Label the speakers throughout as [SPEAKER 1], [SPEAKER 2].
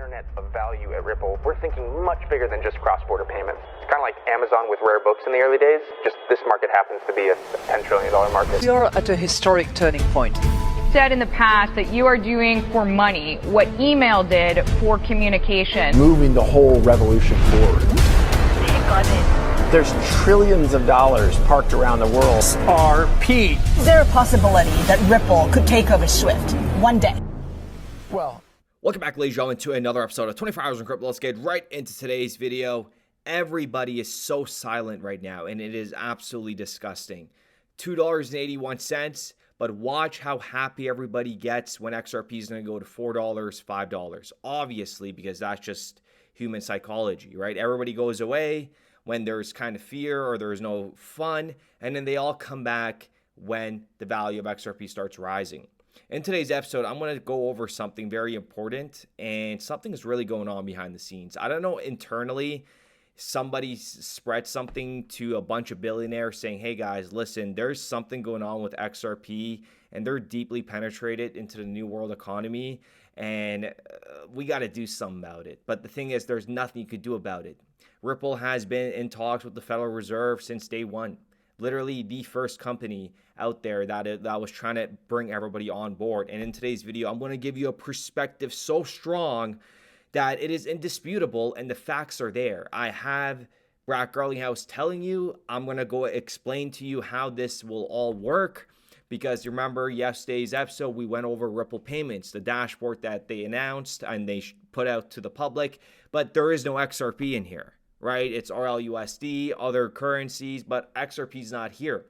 [SPEAKER 1] internet of value at Ripple, we're thinking much bigger than just cross-border payments. It's kind of like Amazon with rare books in the early days, just this market happens to be a $10 trillion market.
[SPEAKER 2] We are at a historic turning point.
[SPEAKER 3] Said in the past that you are doing for money what email did for communication.
[SPEAKER 4] Moving the whole revolution forward.
[SPEAKER 5] Take on it.
[SPEAKER 4] There's trillions of dollars parked around the world.
[SPEAKER 6] XRP.
[SPEAKER 5] Is there a possibility that Ripple could take over SWIFT one day?
[SPEAKER 4] Well,
[SPEAKER 7] welcome back, ladies and gentlemen, to another episode of 24 Hours in Crypto. Let's get right into today's video. Everybody is so silent right now, and it is absolutely disgusting. $2.81, but watch how happy everybody gets when XRP is going to go to $4, $5. Obviously, because that's just human psychology, right? Everybody goes away when there's kind of fear or there's no fun, and then they all come back when the value of XRP starts rising. In today's episode, I'm going to go over something very important, and something is really going on behind the scenes. I don't know, internally, somebody spread something to a bunch of billionaires saying, hey guys, listen, there's something going on with XRP, and they're deeply penetrated into the new world economy, and we got to do something about it. But the thing is, there's nothing you could do about it. Ripple has been in talks with the Federal Reserve since day one. Literally the first company out there that was trying to bring everybody on board. And in today's video, I'm going to give you a perspective so strong that it is indisputable and the facts are there. I have Brad Garlinghouse telling you. I'm going to go explain to you how this will all work. Because you remember yesterday's episode, we went over Ripple payments, the dashboard that they announced and they put out to the public. But there is no XRP in here. Right? It's RLUSD, other currencies, but XRP is not here.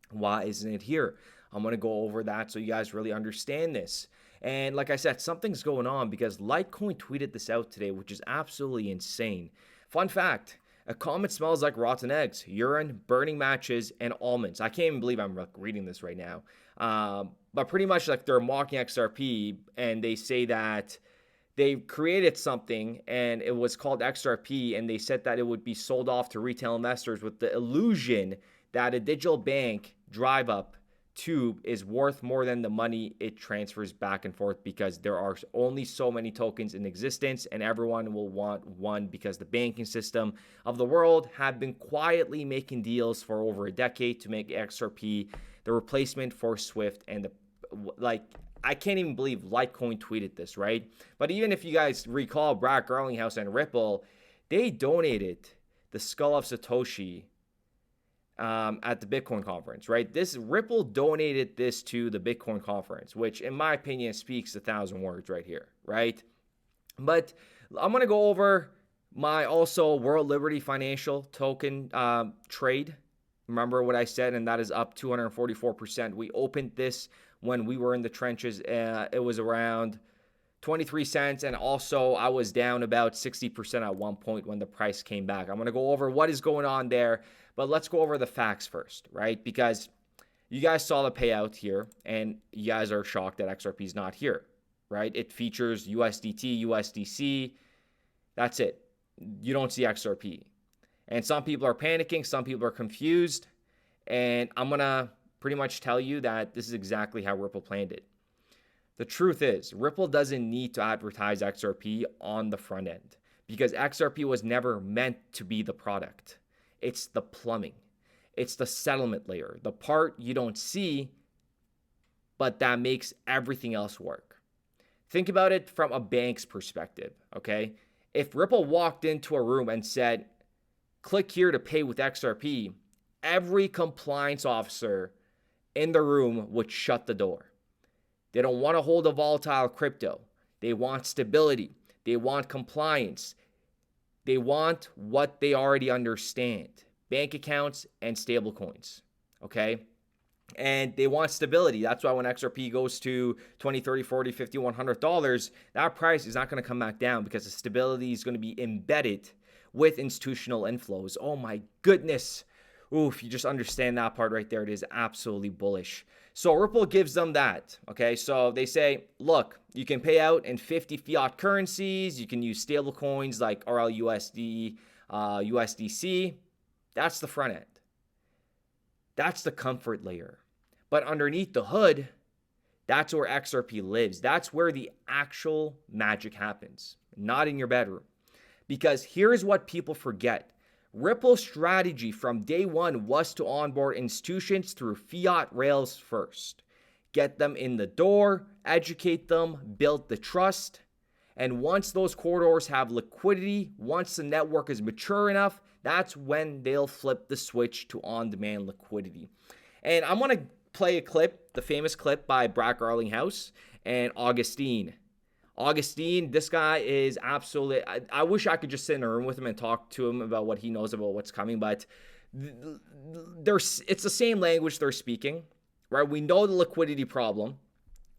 [SPEAKER 7] Why isn't it here? I'm going to go over that so you guys really understand this. And like I said, something's going on because Litecoin tweeted this out today, which is absolutely insane. Fun fact, a comet smells like rotten eggs, urine, burning matches, and almonds. I can't even believe I'm reading this right now. But pretty much like they're mocking XRP and they say that they created something and it was called XRP, and they said that it would be sold off to retail investors with the illusion that a digital bank drive-up tube is worth more than the money it transfers back and forth, because there are only so many tokens in existence and everyone will want one, because the banking system of the world have been quietly making deals for over a decade to make XRP the replacement for SWIFT. And I can't even believe Litecoin tweeted this, right? But even if you guys recall, Brad Garlinghouse and Ripple, they donated the skull of Satoshi at the Bitcoin conference, right? Ripple donated this to the Bitcoin conference, which in my opinion speaks 1,000 words right here, right? But I'm going to go over my also World Liberty Financial token trade. Remember what I said, and that is up 244%. We opened this when we were in the trenches. It was around 23 cents. And also I was down about 60% at one point when the price came back. I'm going to go over what is going on there, but let's go over the facts first, right? Because you guys saw the payout here and you guys are shocked that XRP is not here, right? It features USDT, USDC. That's it. You don't see XRP. And some people are panicking. Some people are confused. And I'm going to pretty much tell you that this is exactly how Ripple planned it. The truth is, Ripple doesn't need to advertise XRP on the front end because XRP was never meant to be the product. It's the plumbing. It's the settlement layer, the part you don't see, but that makes everything else work. Think about it from a bank's perspective, okay? If Ripple walked into a room and said, click here to pay with XRP, every compliance officer in the room would shut the door. They don't want to hold a volatile crypto. They want stability. They want compliance. They want what they already understand. Bank accounts and stable coins. Okay? And they want stability. That's why when XRP goes to $20, $30, $40, $50, $100, that price is not going to come back down because the stability is going to be embedded with institutional inflows. Oh my goodness. Ooh, if you just understand that part right there, it is absolutely bullish. So Ripple gives them that, okay? So they say, look, you can pay out in 50 fiat currencies. You can use stable coins like RLUSD, USDC. That's the front end. That's the comfort layer. But underneath the hood, that's where XRP lives. That's where the actual magic happens. not in your bedroom. Because here's what people forget. Ripple's strategy from day one was to onboard institutions through fiat rails first. Get them in the door, educate them, build the trust. And once those corridors have liquidity, once the network is mature enough, that's when they'll flip the switch to on-demand liquidity. And I'm going to play a clip, the famous clip by Brad Garlinghouse and Augustine. Augustine, this guy is absolutely, I wish I could just sit in a room with him and talk to him about what he knows about what's coming, but it's the same language they're speaking, right? We know the liquidity problem,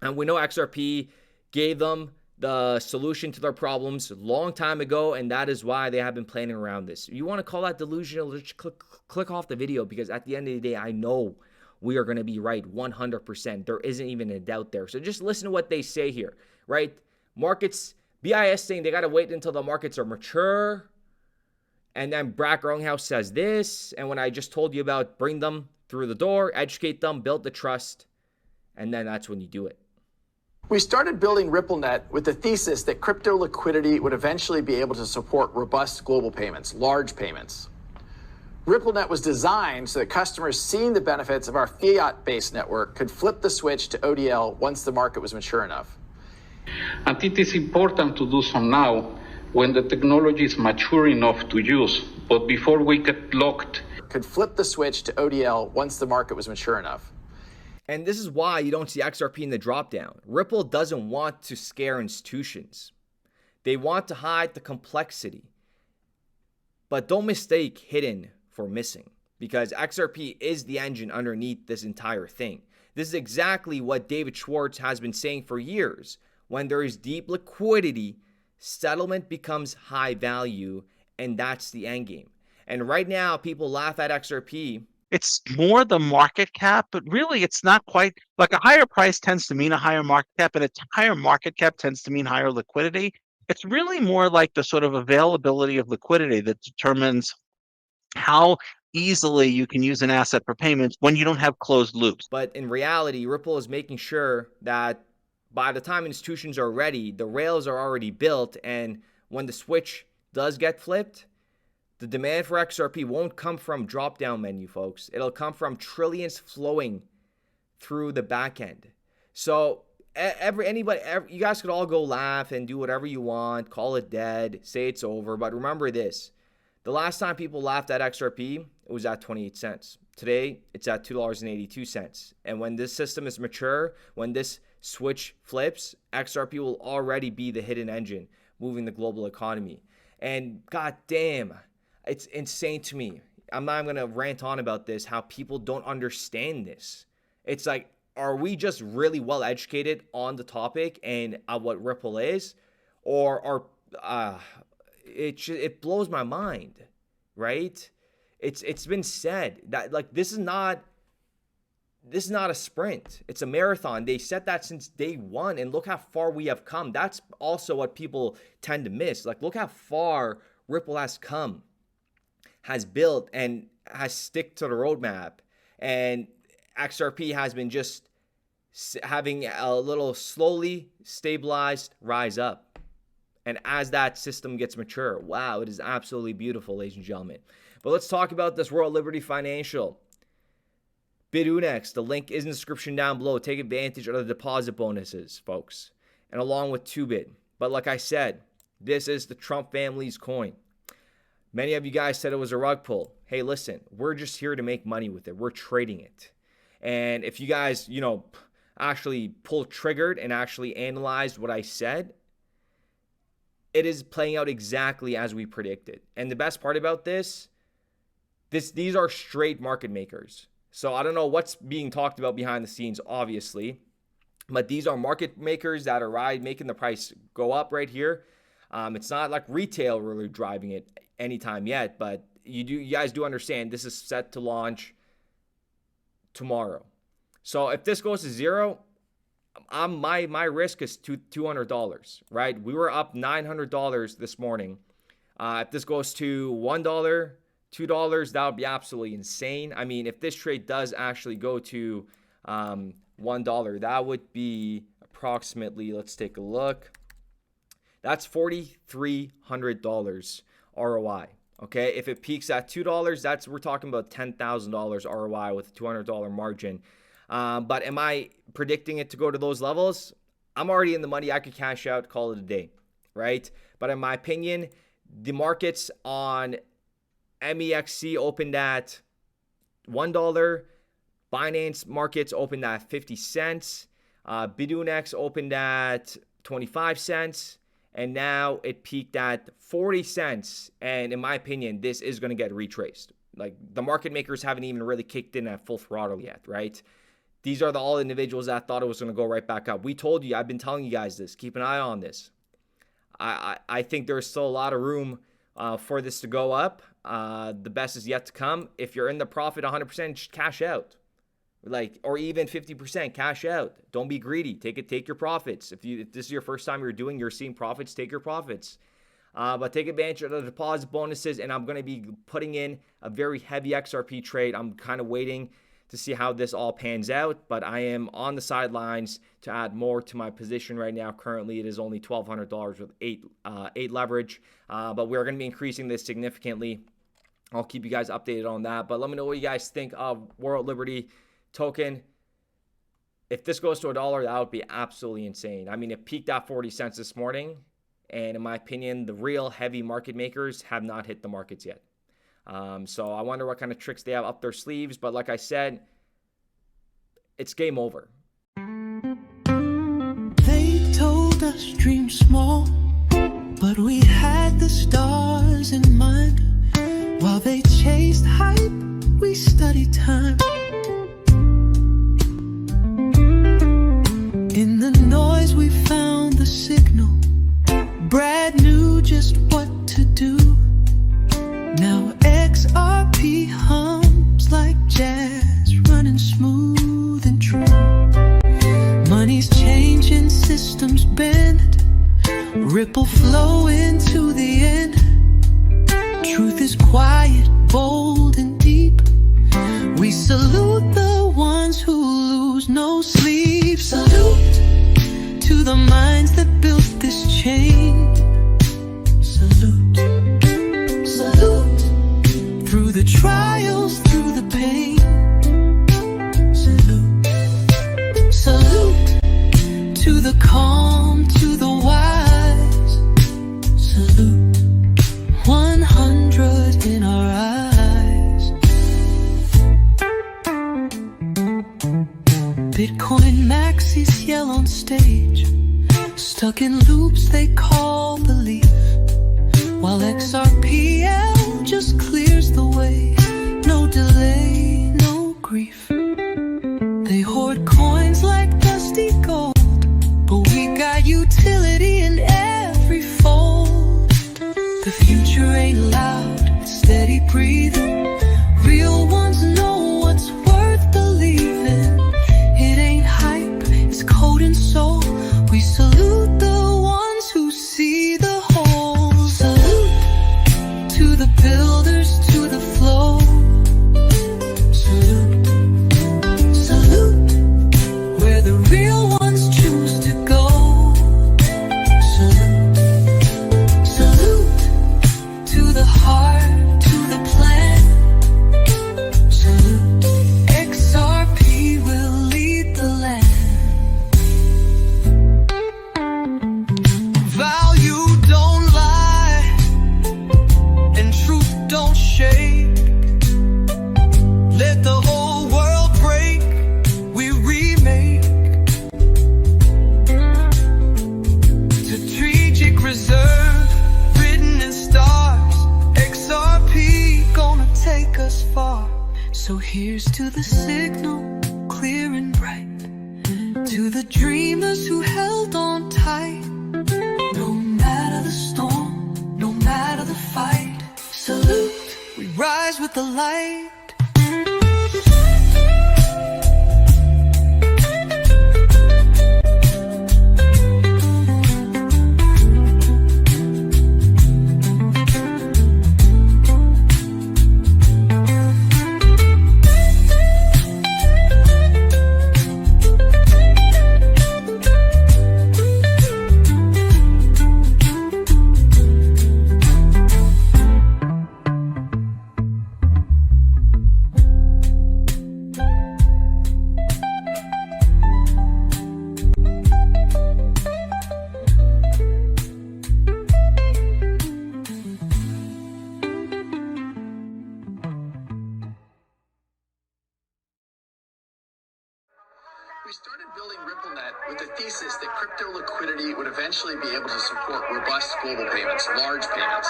[SPEAKER 7] and we know XRP gave them the solution to their problems a long time ago, and that is why they have been planning around this. You want to call that delusional, just click off the video, because at the end of the day, I know we are going to be right 100%. There isn't even a doubt there. So just listen to what they say here, right? Markets, BIS saying they got to wait until the markets are mature. And then Brad Garlinghouse says this. And when I just told you about bring them through the door, educate them, build the trust, and then that's when you do it.
[SPEAKER 4] We started building RippleNet with the thesis that crypto liquidity would eventually be able to support robust global payments, large payments. RippleNet was designed so that customers seeing the benefits of our fiat-based network could flip the switch to ODL once the market was mature enough.
[SPEAKER 6] And it is important to do so now when the technology is mature enough to use, but before we get locked.
[SPEAKER 4] Could flip the switch to ODL once the market was mature enough.
[SPEAKER 7] And this is why you don't see XRP in the dropdown. Ripple doesn't want to scare institutions. They want to hide the complexity. But don't mistake hidden for missing, because XRP is the engine underneath this entire thing. This is exactly what David Schwartz has been saying for years. When there is deep liquidity, settlement becomes high value, and that's the end game. And right now, people laugh at XRP.
[SPEAKER 8] It's more the market cap, but really it's not quite like a higher price tends to mean a higher market cap, and a higher market cap tends to mean higher liquidity. It's really more like the sort of availability of liquidity that determines how easily you can use an asset for payments when you don't have closed loops.
[SPEAKER 7] But in reality, Ripple is making sure that by the time institutions are ready, the rails are already built, and when the switch does get flipped, the demand for XRP won't come from drop-down menu, folks. It'll come from trillions flowing through the back end. So you guys could all go laugh and do whatever you want, call it dead, say it's over. But remember this. The last time people laughed at XRP, it was at 28 cents. Today, it's at $2.82. And when this system is mature, when this switch flips, XRP will already be the hidden engine moving the global economy. And goddamn, it's insane to me. I'm not going to rant on about this, how people don't understand this. It's like, are we just really well educated on the topic and what Ripple is? Or it blows my mind, right? It's been said that like this is not a sprint. It's a marathon. They said that since day one, and look how far we have come. That's also what people tend to miss. Like, look how far Ripple has come, has built, and has stick to the roadmap. And XRP has been just having a little slowly stabilized rise up. And as that system gets mature, wow, it is absolutely beautiful, ladies and gentlemen. But let's talk about this World Liberty Financial. Bitunix, the link is in the description down below. Take advantage of the deposit bonuses, folks. And along with 2bit. But like I said, this is the Trump family's coin. Many of you guys said it was a rug pull. Hey, listen, we're just here to make money with it. We're trading it. And if you guys, actually pulled triggered and actually analyzed what I said, it is playing out exactly as we predicted. And the best part about these are straight market makers. So I don't know what's being talked about behind the scenes, obviously, but these are market makers that are making the price go up right here. It's not like retail really driving it anytime yet, but you guys do understand this is set to launch tomorrow. So if this goes to zero, my risk is $200, right? We were up $900 this morning. If this goes to $1, $2, that would be absolutely insane. I mean, if this trade does actually go to $1, that would be approximately, let's take a look. That's $4,300 ROI. Okay, if it peaks at $2, we're talking about $10,000 ROI with a $200 margin. But am I predicting it to go to those levels? I'm already in the money. I could cash out, call it a day, right? But in my opinion, the markets on MEXC opened at $1. Binance markets opened at 50 cents. Bitunix opened at 25 cents. And now it peaked at 40 cents. And in my opinion, this is going to get retraced. Like, the market makers haven't even really kicked in at full throttle yet, right? These are all individuals that thought it was going to go right back up. We told you, I've been telling you guys this. Keep an eye on this. I think there's still a lot of room for this to go up. The best is yet to come. If you're in the profit 100%, just cash out. Or even 50%, cash out. Don't be greedy. Take your profits. If this is your first time you're seeing profits, take your profits. But take advantage of the deposit bonuses, and I'm going to be putting in a very heavy XRP trade. I'm kind of waiting to see how this all pans out, but I am on the sidelines to add more to my position right now. Currently, it is only $1,200 with 8 leverage, but we're going to be increasing this significantly. I'll keep you guys updated on that, but let me know what you guys think of World Liberty token. If this goes to $1, that would be absolutely insane. I mean, it peaked at 40 cents this morning, and in my opinion, the real heavy market makers have not hit the markets yet. So I wonder what kind of tricks they have up their sleeves, but like I said, it's game over.
[SPEAKER 9] They told us dream small, but we had the stars in mind. While they chased hype, we studied time. In the noise we found the signal. Brad knew just what to do. Now XRP hums like jazz, running smooth and true. Money's changing, systems bend, ripple flow into the end. Truth is quiet, bold and deep. We salute the ones who lose no sleep. Salute to the minds that built this chain. Salute, salute through the trials, through the pain. Salute, salute to the calm, to the wise. Salute 100 in our eyes. Bitcoin maxis yell on stage, stuck in loops they call belief, while XRPL just clears the way. No delay, no grief. They hoard coins like dusty gold, but we got utility in every fold. The future ain't loud, it's steady breathing. Real ones know what's worth believing. It ain't hype, it's code and soul. We salute the ones who see the whole. Salute to the builders, to the flow. Salute, salute where the real ones choose to go. Salute, salute to the heart, to the plan. Salute, XRP will lead the land. Value don't lie, and truth don't shake. Let the whole world break, we remake. Strategic reserve, written in stars. XRP gonna take us far. So here's to the signal, clear and bright. To the dreamers who held on tight. No matter the storm, no matter the fight. Salute, we rise with the light.
[SPEAKER 4] eventually be able to support robust global payments, large payments.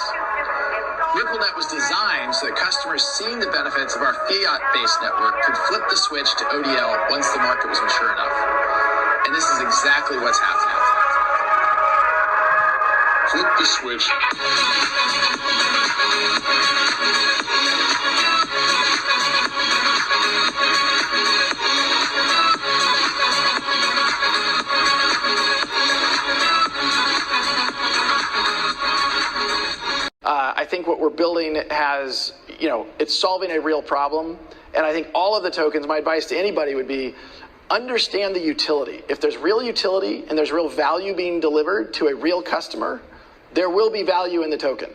[SPEAKER 4] RippleNet was designed so that customers seeing the benefits of our fiat-based network could flip the switch to ODL once the market was mature enough. And this is exactly what's happening. Flip the switch. I think what we're building has, it's solving a real problem. And I think all of the tokens, my advice to anybody would be, understand the utility. If there's real utility and there's real value being delivered to a real customer, there will be value in the token.